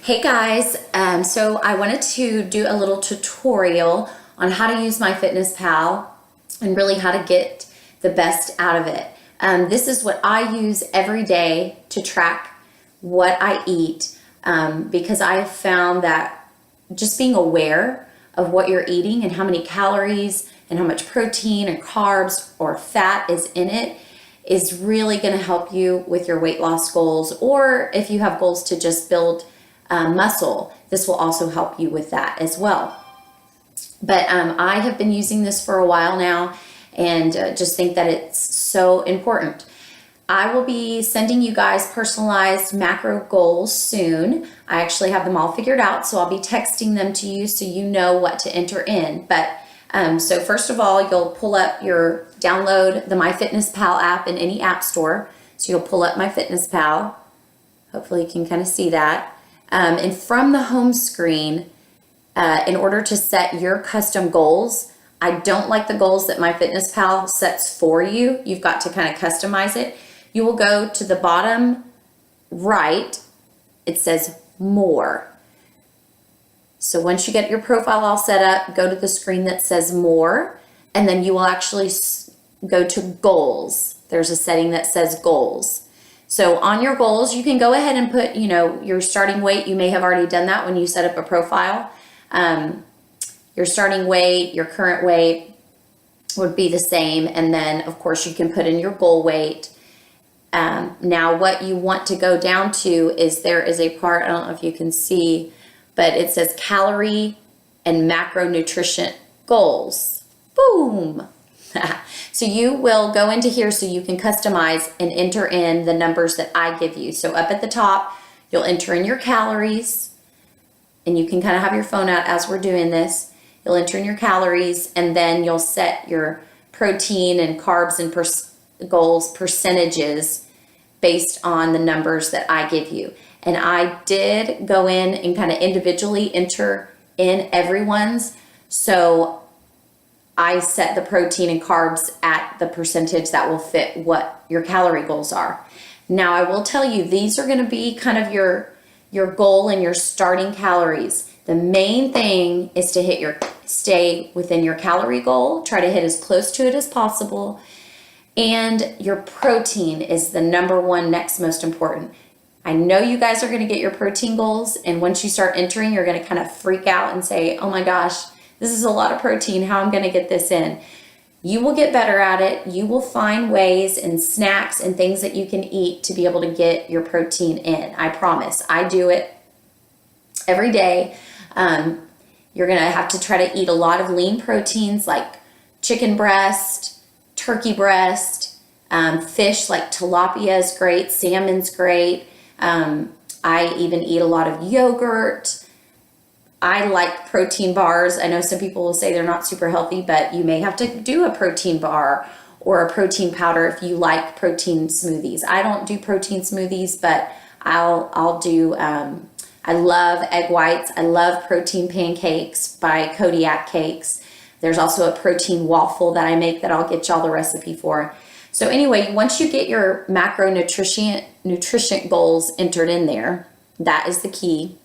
Hey guys, so I wanted to do a little tutorial on how to use MyFitnessPal and really how to get the best out of it. This is what I use every day to track what I eat because I have found that just being aware of what you're eating and how many calories and how much protein and carbs or fat is in it is really going to help you with your weight loss goals, or if you have goals to just build muscle, this will also help you with that as well. But I have been using this for a while now and just think that it's so important. I will be sending you guys personalized macro goals soon. I actually have them all figured out, so I'll be texting them to you so you know what to enter in. But so first of all, you'll download the MyFitnessPal app in any app store. So you'll pull up MyFitnessPal. Hopefully you can kind of see that. And from the home screen, in order to set your custom goals, I don't like the goals that MyFitnessPal sets for you. You've got to kind of customize it. You will go to the bottom right. It says more. So once you get your profile all set up, go to the screen that says more, and then you will actually go to goals. There's a setting that says goals. So on your goals, you can go ahead and put, your starting weight. You may have already done that when you set up a profile. Your starting weight, your current weight would be the same. And then of course you can put in your goal weight. Now what you want to go down to is there is a part, I don't know if you can see, but it says calorie and macronutrition goals. Boom. So you will go into here so you can customize and enter in the numbers that I give you. So up at the top, you'll enter in your calories, and you can kind of have your phone out as we're doing this. You'll enter in your calories, and then you'll set your protein and carbs and goals percentages based on the numbers that I give you. And I did go in and kind of individually enter in everyone's. So I set the protein and carbs at the percentage that will fit what your calorie goals are. Now I will tell you, these are going to be kind of your goal and your starting calories. The main thing is to stay within your calorie goal, try to hit as close to it as possible. And your protein is the number one next most important. I know you guys are going to get your protein goals, and once you start entering, you're going to kind of freak out and say, oh my gosh, this is a lot of protein. How am I going to get this in? You will get better at it. You will find ways and snacks and things that you can eat to be able to get your protein in. I promise. I do it every day. You're going to have to try to eat a lot of lean proteins like chicken breast, turkey breast, fish like tilapia is great, salmon's great. I even eat a lot of yogurt. I like protein bars. I know some people will say they're not super healthy, but you may have to do a protein bar or a protein powder if you like protein smoothies. I don't do protein smoothies, but I'll do, I love egg whites. I love protein pancakes by Kodiak Cakes. There's also a protein waffle that I make that I'll get y'all the recipe for. So anyway, once you get your nutrition goals entered in there, that is the key.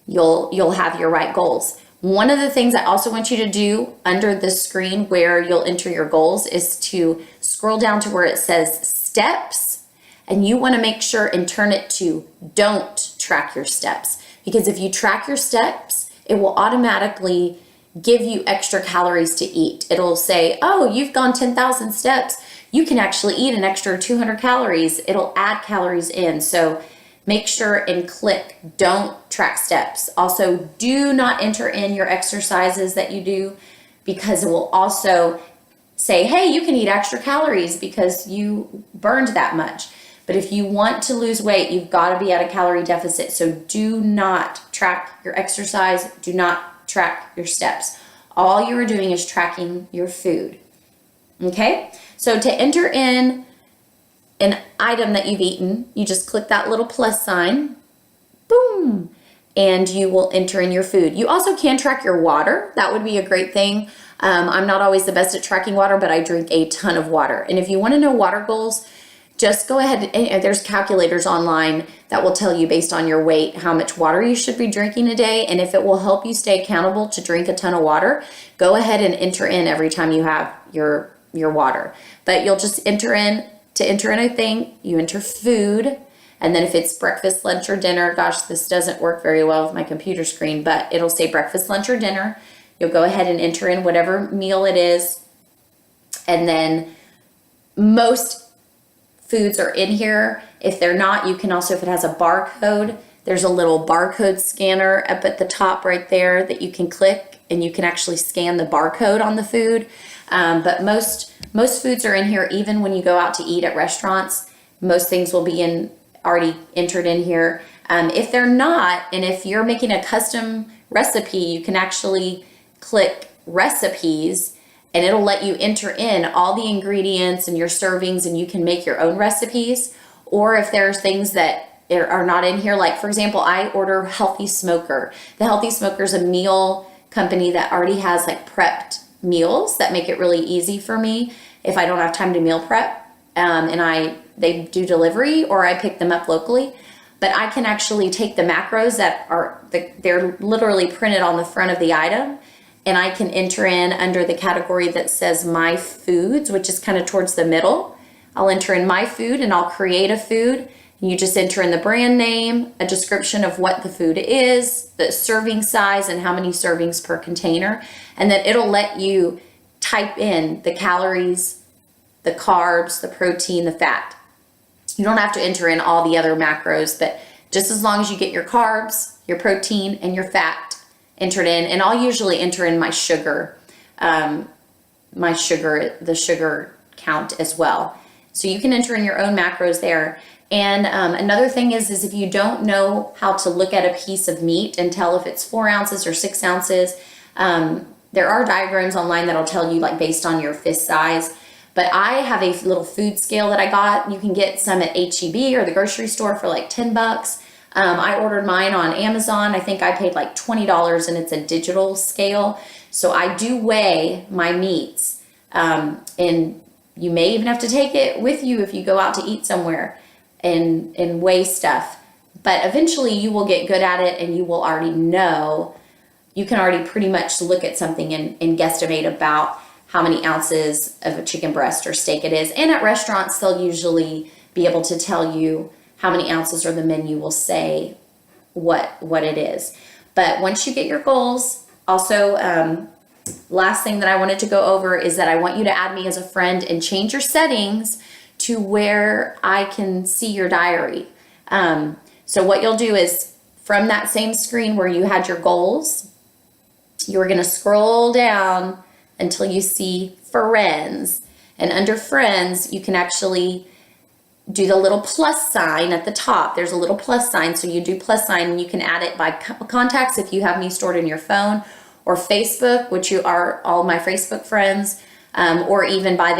You'll have your right goals. One of the things I also want you to do under the screen where you'll enter your goals is to scroll down to where it says steps, and you want to make sure and turn it to don't track your steps, because if you track your steps, it will automatically give you extra calories to eat. It'll say, oh, you've gone 10,000 steps. You can actually eat an extra 200 calories. It'll add calories in. So make sure and click don't track steps. Also, do not enter in your exercises that you do, because it will also say, hey, you can eat extra calories because you burned that much. But if you want to lose weight, you've got to be at a calorie deficit. So do not track your exercise. Do not track your steps. All you are doing is tracking your food. Okay? So to enter in an item that you've eaten, you just click that little plus sign, boom, and you will enter in your food. You also can track your water. That would be a great thing. I'm not always the best at tracking water, but I drink a ton of water. And if you want to know water goals, just go ahead and there's calculators online that will tell you based on your weight how much water you should be drinking a day. And if it will help you stay accountable to drink a ton of water, go ahead and enter in every time you have your water. But you'll just enter in a thing, you enter food, and then if it's breakfast, lunch, or dinner, gosh, this doesn't work very well with my computer screen, but it'll say breakfast, lunch, or dinner. You'll go ahead and enter in whatever meal it is. And then most foods are in here. If they're not, you can also, if it has a barcode, there's a little barcode scanner up at the top right there that you can click, and you can actually scan the barcode on the food. But most foods are in here. Even when you go out to eat at restaurants, most things will be already entered in here. If they're not, and if you're making a custom recipe, you can actually click recipes, and it'll let you enter in all the ingredients and your servings, and you can make your own recipes. Or if there's things that are not in here, like for example, I order Healthy Smoker. The Healthy Smoker is a meal company that already has like prepped meals that make it really easy for me if I don't have time to meal prep. They do delivery, or I pick them up locally. But I can actually take the macros they're literally printed on the front of the item, and I can enter in under the category that says My Foods, which is kind of towards the middle. I'll enter in My Food, and I'll create a food. And you just enter in the brand name, a description of what the food is, the serving size, and how many servings per container. And then it'll let you type in the calories, the carbs, the protein, the fat. You don't have to enter in all the other macros, but just as long as you get your carbs, your protein, and your fat entered in. And I'll usually enter in my sugar, the sugar count as well. So you can enter in your own macros there. And another thing is if you don't know how to look at a piece of meat and tell if it's 4 ounces or 6 ounces, there are diagrams online that'll tell you like based on your fist size. But I have a little food scale that I got. You can get some at H-E-B or the grocery store for like $10. I ordered mine on Amazon. I think I paid like $20, and it's a digital scale. So I do weigh my meats. And you may even have to take it with you if you go out to eat somewhere and weigh stuff. But eventually you will get good at it, and you will already know. You can already pretty much look at something and guesstimate about how many ounces of a chicken breast or steak it is. And at restaurants, they'll usually be able to tell you how many ounces, or the menu will say what it is. But once you get your goals, also, last thing that I wanted to go over is that I want you to add me as a friend and change your settings to where I can see your diary. So what you'll do is from that same screen where you had your goals, you're gonna scroll down until you see friends. And under friends, you can actually do the little plus sign at the top. There's a little plus sign, so you do plus sign, and you can add it by contacts if you have me stored in your phone, or Facebook, which you are all my Facebook friends, or even by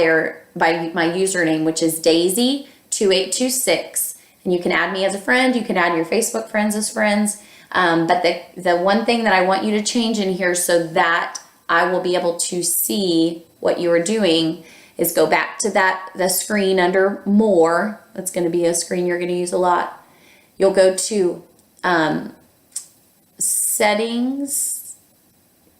my username, which is Daisy2826. And you can add me as a friend. You can add your Facebook friends as friends. But the one thing that I want you to change in here so that I will be able to see what you are doing is go back to the screen under More. That's going to be a screen you're going to use a lot. You'll go to Settings.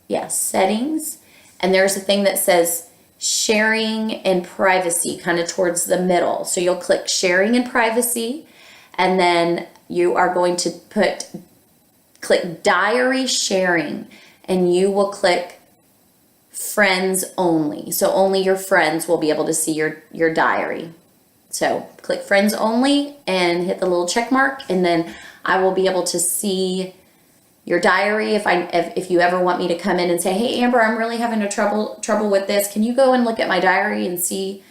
Yeah, Settings. And there's a thing that says Sharing and Privacy, kind of towards the middle. So you'll click Sharing and Privacy, and then you are going to click Diary Sharing, and you will click Friends Only. So only your friends will be able to see your diary. So click Friends Only and hit the little check mark, and then I will be able to see your diary. If you ever want me to come in and say, hey Amber, I'm really having trouble with this, can you go and look at my diary and see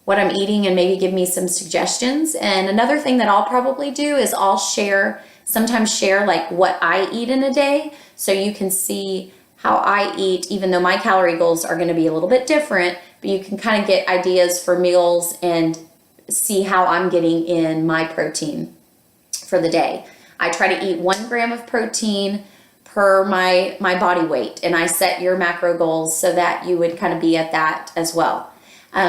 what I'm eating and maybe give me some suggestions? And another thing that I'll probably do is I'll sometimes share like what I eat in a day, so you can see how I eat, even though my calorie goals are going to be a little bit different, but you can kind of get ideas for meals and see how I'm getting in my protein for the day. I try to eat 1 gram of protein per my body weight, and I set your macro goals so that you would kind of be at that as well.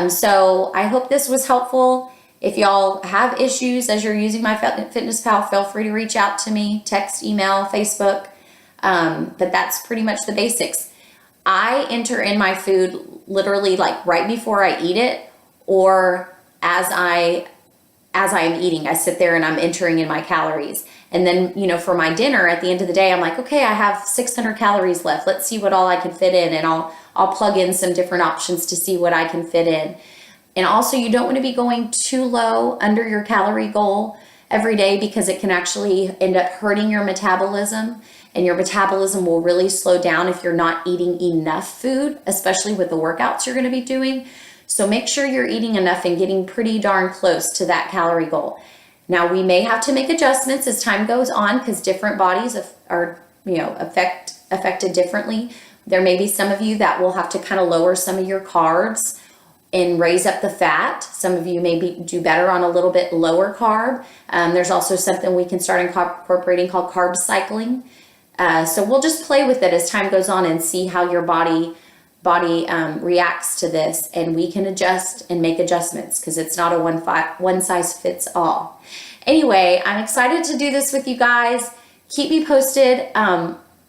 So I hope this was helpful. If y'all have issues as you're using MyFitnessPal, feel free to reach out to me, text, email, Facebook. But that's pretty much the basics. I enter in my food literally like right before I eat it, or as I am eating. I sit there and I'm entering in my calories. And then, you know, for my dinner at the end of the day, I'm like, okay, I have 600 calories left. Let's see what all I can fit in. And I'll plug in some different options to see what I can fit in. And also, you don't want to be going too low under your calorie goal every day, because it can actually end up hurting your metabolism, and your metabolism will really slow down if you're not eating enough food, especially with the workouts you're going to be doing. So make sure you're eating enough and getting pretty darn close to that calorie goal. Now, we may have to make adjustments as time goes on, because different bodies are, you know, affected differently. There may be some of you that will have to kind of lower some of your carbs and raise up the fat. Some of you maybe do better on a little bit lower carb. There's also something we can start incorporating called carb cycling. So we'll just play with it as time goes on and see how your body reacts to this, and we can adjust and make adjustments, because it's not a one size fits all. Anyway, I'm excited to do this with you guys. Keep me posted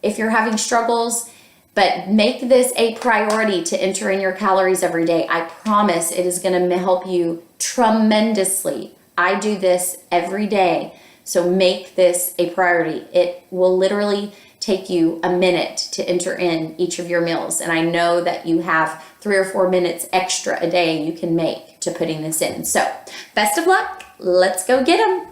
if you're having struggles. But make this a priority to enter in your calories every day. I promise it is going to help you tremendously. I do this every day, so make this a priority. It will literally take you a minute to enter in each of your meals. And I know that you have 3 or 4 minutes extra a day you can make to putting this in. So best of luck. Let's go get them.